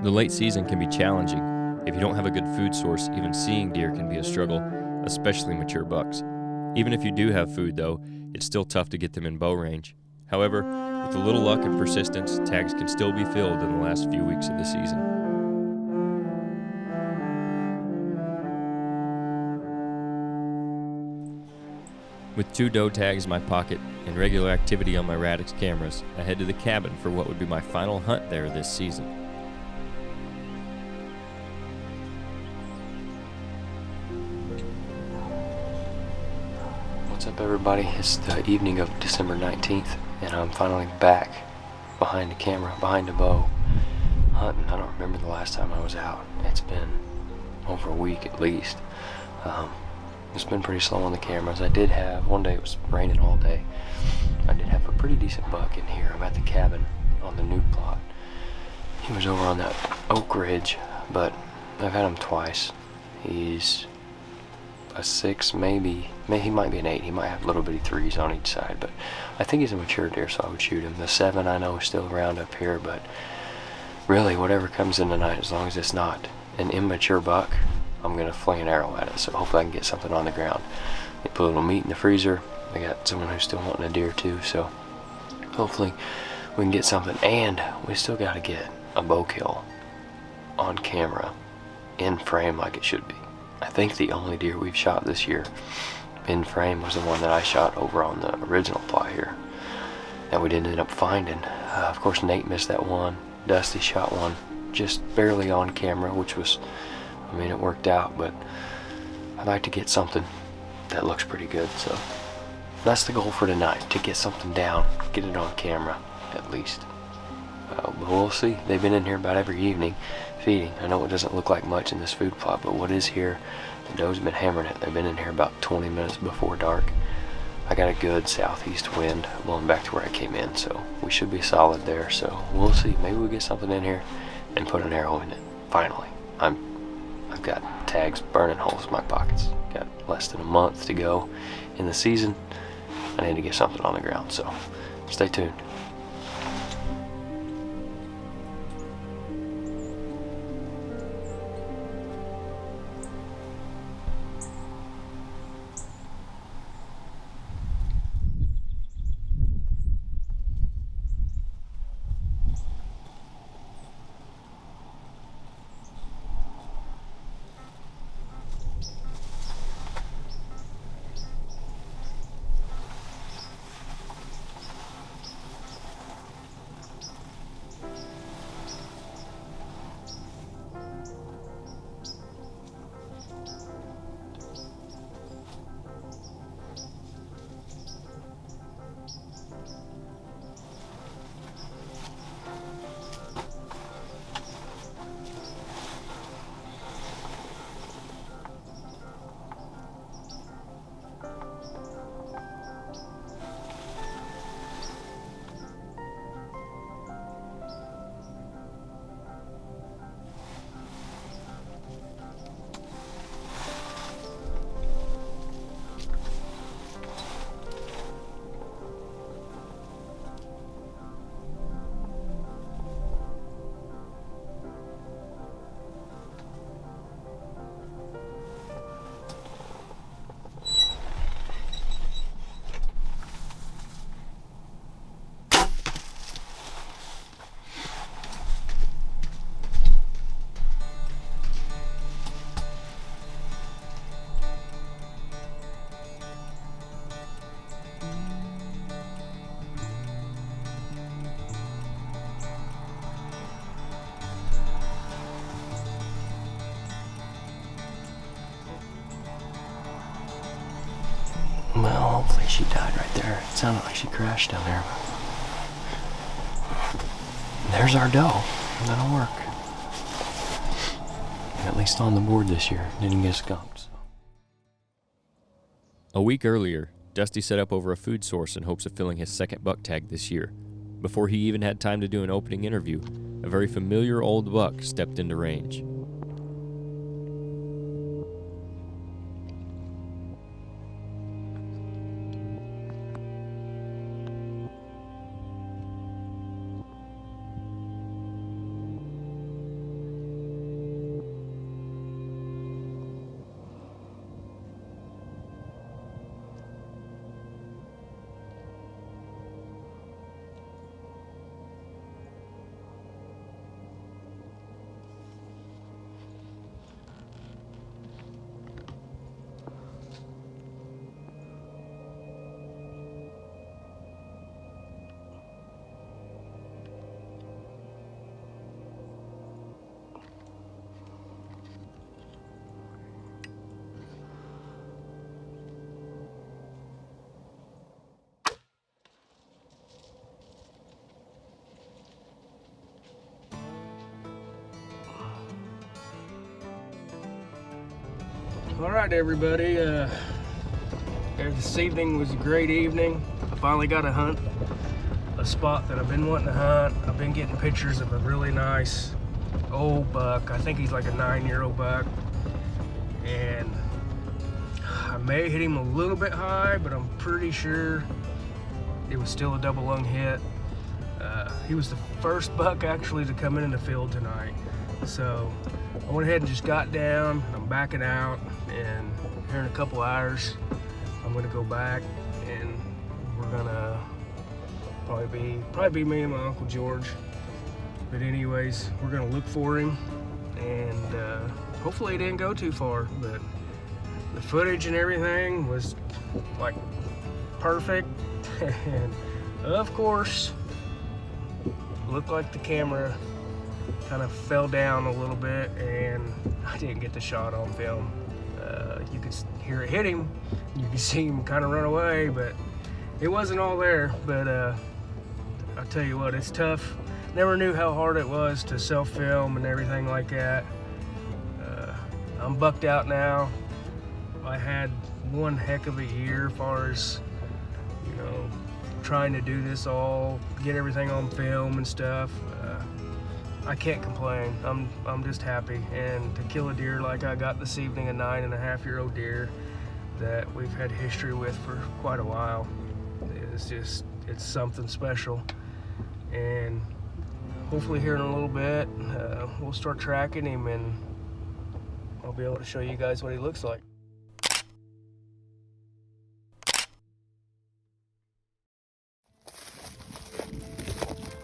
The late season can be challenging. If you don't have a good food source, even seeing deer can be a struggle, especially mature bucks. Even if you do have food, though, it's still tough to get them in bow range. However, with a little luck and persistence, tags can still be filled in the last few weeks of the season. With 2 doe tags in my pocket and regular activity on my Radix cameras, I head to the cabin for what would be my final hunt there this season. What's up, everybody? It's the evening of December 19th, and I'm finally back behind the camera, behind the bow, hunting. I don't remember the last time I was out. It's been over a week at least. It's been pretty slow on the cameras. I did have, one day it was raining all day. I did have a pretty decent buck in here. I'm at the cabin on the new plot. He was over on that Oak Ridge, but I've had him twice. He's a 6, maybe he might be an 8. He might have little bitty 3s on each side, but I think he's a mature deer, so I would shoot him. The 7 I know is still around up here, but really whatever comes in tonight, as long as it's not an immature buck, I'm gonna fling an arrow at it. So hopefully I can get something on the ground. They put a little meat in the freezer. I got someone who's still wanting a deer too, so hopefully we can get something. And we still gotta get a bow kill on camera in frame like it should be. I think the only deer we've shot this year in frame was the one that I shot over on the original plot here that we didn't end up finding. Of course, Nate missed that one. Dusty shot one just barely on camera, which was, I mean, it worked out, but I'd like to get something that looks pretty good. So that's the goal for tonight, to get something down, get it on camera at least. But we'll see. They've been in here about every evening feeding. I know it doesn't look like much in this food plot, but what is here, the doe's been hammering it. They've been in here about 20 minutes before dark. I got a good southeast wind blowing back to where I came in, so we should be solid there. So we'll see. Maybe we'll get something in here and put an arrow in it. Finally. I've got tags burning holes in my pockets. Got less than a month to go in the season. I need to get something on the ground, so stay tuned. Well, hopefully she died right there. It sounded like she crashed down there. There's our doe. That'll work. At least on the board this year. Didn't get skunked. So. A week earlier, Dusty set up over a food source in hopes of filling his second buck tag this year. Before he even had time to do an opening interview, a very familiar old buck stepped into range. All right, everybody. This evening was a great evening. I finally got to hunt a spot that I've been wanting to hunt. I've been getting pictures of a really nice old buck. I think he's like a 9-year-old buck. And I may hit him a little bit high, but I'm pretty sure it was still a double lung hit. He was the first buck actually to come in the field tonight. So I went ahead and just got down. I'm backing out, and here in a couple hours, I'm gonna go back, and we're gonna probably be me and my Uncle George. But anyways, we're gonna look for him, and hopefully he didn't go too far. But the footage and everything was like perfect, and of course, looked like the camera kind of fell down a little bit, and I didn't get the shot on film. You could hear it hit him, you could see him kind of run away, but it wasn't all there. But I'll tell you what, it's tough. Never knew how hard it was to self-film and everything like that. I'm bucked out now. I had one heck of a year as far as, you know, trying to do this all, get everything on film and stuff. I can't complain. I'm just happy. And to kill a deer like I got this evening, a 9.5-year-old deer that we've had history with for quite a while, it's something special. And hopefully here in a little bit, we'll start tracking him, and I'll be able to show you guys what he looks like.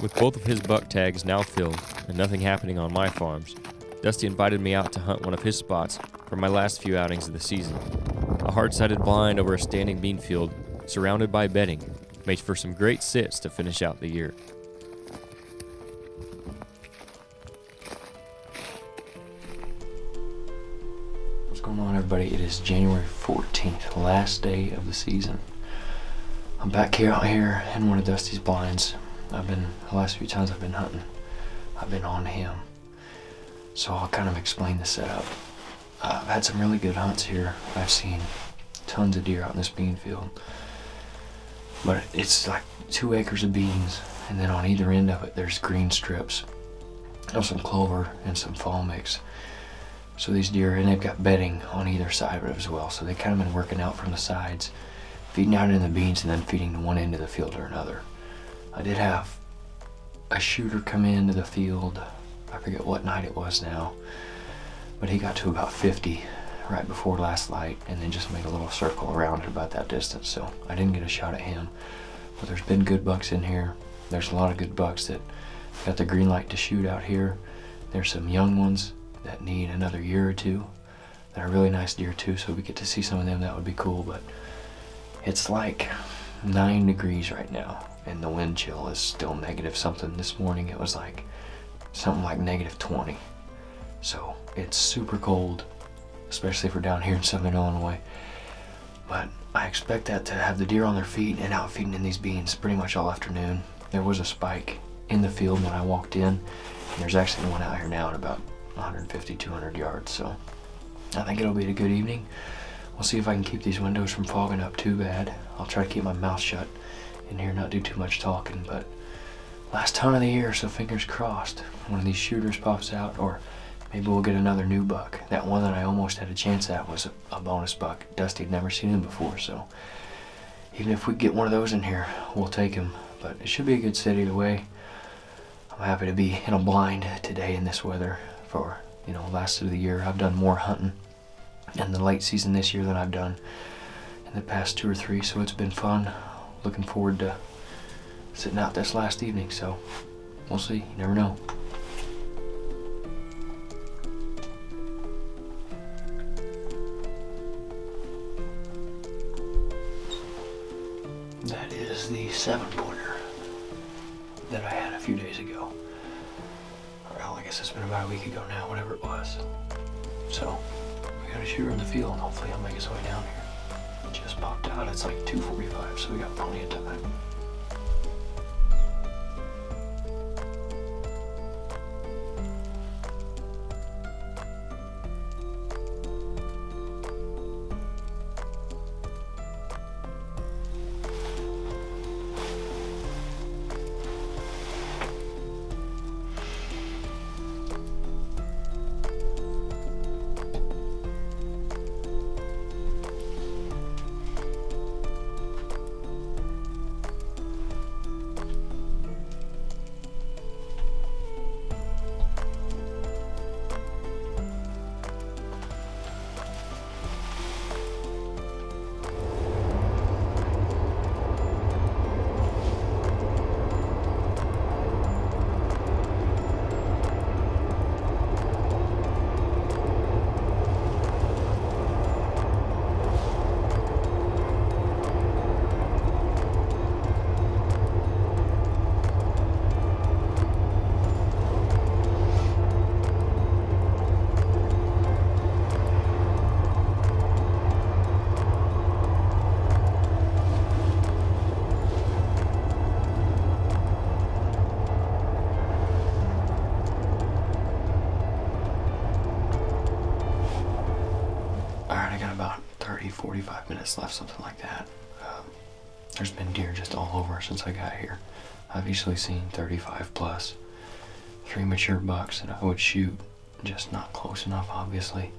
With both of his buck tags now filled and nothing happening on my farms, Dusty invited me out to hunt one of his spots for my last few outings of the season. A hard-sided blind over a standing bean field, surrounded by bedding, made for some great sits to finish out the year. What's going on, everybody? It is January 14th, last day of the season. I'm back out here in one of Dusty's blinds. The last few times I've been hunting, I've been on him. So I'll kind of explain the setup. I've had some really good hunts here. I've seen tons of deer out in this bean field. But it's like 2 acres of beans, and then on either end of it there's green strips of some clover and some fall mix. So these deer, and they've got bedding on either side of it as well. So they kind of been working out from the sides, feeding out in the beans and then feeding to one end of the field or another. I did have a shooter come into the field, I forget what night it was now, but he got to about 50 right before last light, and then just made a little circle around it about that distance, so I didn't get a shot at him. But there's been good bucks in here. There's a lot of good bucks that got the green light to shoot out here. There's some young ones that need another year or two that are really nice deer too, so we get to see some of them. That would be cool. But it's like 9 degrees right now, and the wind chill is still negative something. This morning it was like something like negative 20. So it's super cold, especially for down here in southern Illinois. But I expect that to have the deer on their feet and out feeding in these beans pretty much all afternoon. There was a spike in the field when I walked in, and there's actually one out here now at about 150, 200 yards. So I think it'll be a good evening. We'll see if I can keep these windows from fogging up too bad. I'll try to keep my mouth shut in here, not do too much talking. But last hunt of the year, so fingers crossed one of these shooters pops out, or maybe we'll get another new buck. That one that I almost had a chance at was a bonus buck. Dusty had never seen him before, so even if we get one of those in here, we'll take him. But it should be a good set either way. I'm happy to be in a blind today in this weather for, last of the year. I've done more hunting in the late season this year than I've done in the past 2 or 3, so it's been fun. Looking forward to sitting out this last evening, so we'll see. You never know. That is the 7-pointer that I had a few days ago. Well, I guess it's been about a week ago now, whatever it was. So we got a shooter in the field, and hopefully he'll make his way down here. It just popped out. It's like 2:45, so we got plenty of time. minutes left, something like that. There's been deer just all over since I got here. I've easily seen 35 plus. 3 mature bucks that I would shoot, just not close enough, obviously.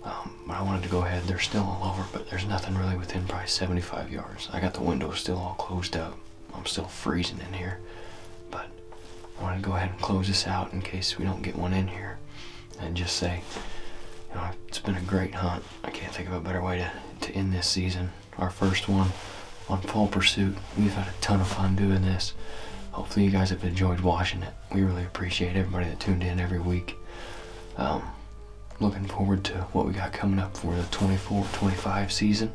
But I wanted to go ahead. They're still all over, but there's nothing really within probably 75 yards. I got the windows still all closed up. I'm still freezing in here, but I wanted to go ahead and close this out in case we don't get one in here, and just say, you know, it's been a great hunt. I can't think of a better way to end this season. Our first one on Fall Pursuit. We've had a ton of fun doing this. Hopefully you guys have enjoyed watching it. We really appreciate everybody that tuned in every week. Looking forward to what we got coming up for the 24-25 season.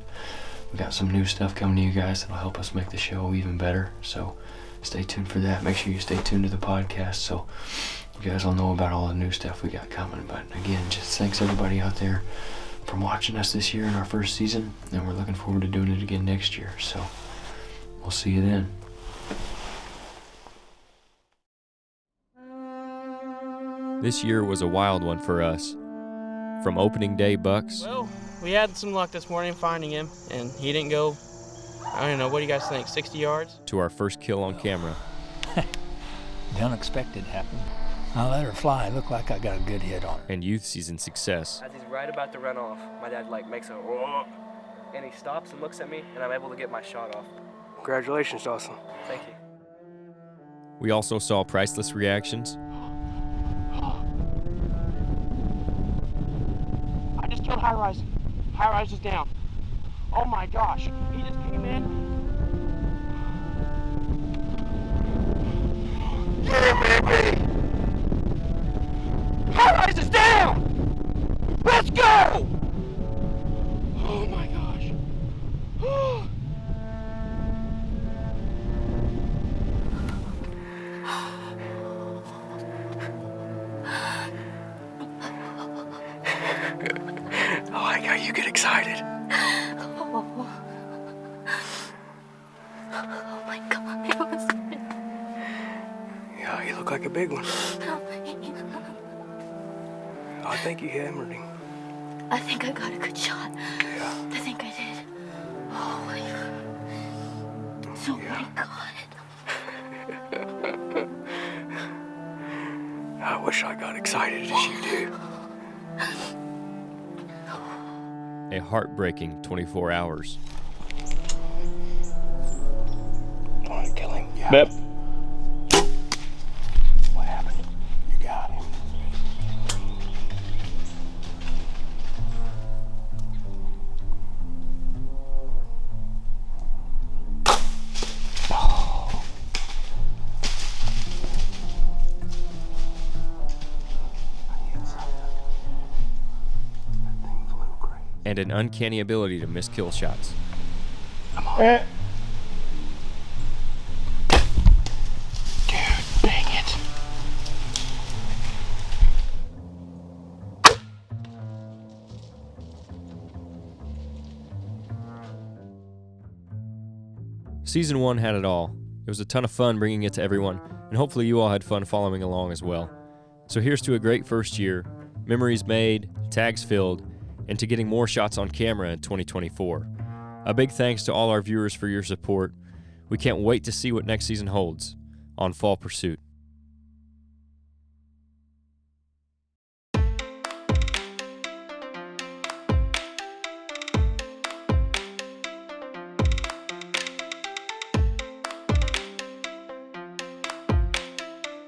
We got some new stuff coming to you guys that'll help us make the show even better. So stay tuned for that. Make sure you stay tuned to the podcast so you guys will know about all the new stuff we got coming. But again, just thanks everybody out there for watching us this year in our first season, and we're looking forward to doing it again next year. So we'll see you then. This year was a wild one for us. From opening day bucks Well, we had some luck this morning finding him, and he didn't go, I don't know, what do you guys think, 60 yards? to our first kill on camera. The unexpected happened. I let her fly. Looked like I got a good hit on her. And youth season success. As he's right about to run off, my dad makes a "Whoa," and he stops and looks at me, and I'm able to get my shot off. Congratulations, Dawson. Thank you. We also saw priceless reactions, I just killed High Rise. High Rise is down. Oh my gosh, he just came in. High Rise is down! Let's go! Oh my gosh. I like how you get excited. Oh my God, it was Yeah, you look like a big one. I think you hammered him. I think I got a good shot. Yeah. I think I did. Oh my God. Oh my God. I wish I got excited as you do. a heartbreaking 24 hours. Want to kill him? Yeah. Bep. What happened? You got him. And an uncanny ability to miss kill shots. Dude, dang it. Season 1 had it all. It was a ton of fun bringing it to everyone, and hopefully you all had fun following along as well. So here's to a great first year, memories made, tags filled, and to getting more shots on camera in 2024. A big thanks to all our viewers for your support. We can't wait to see what next season holds on Fall Pursuit.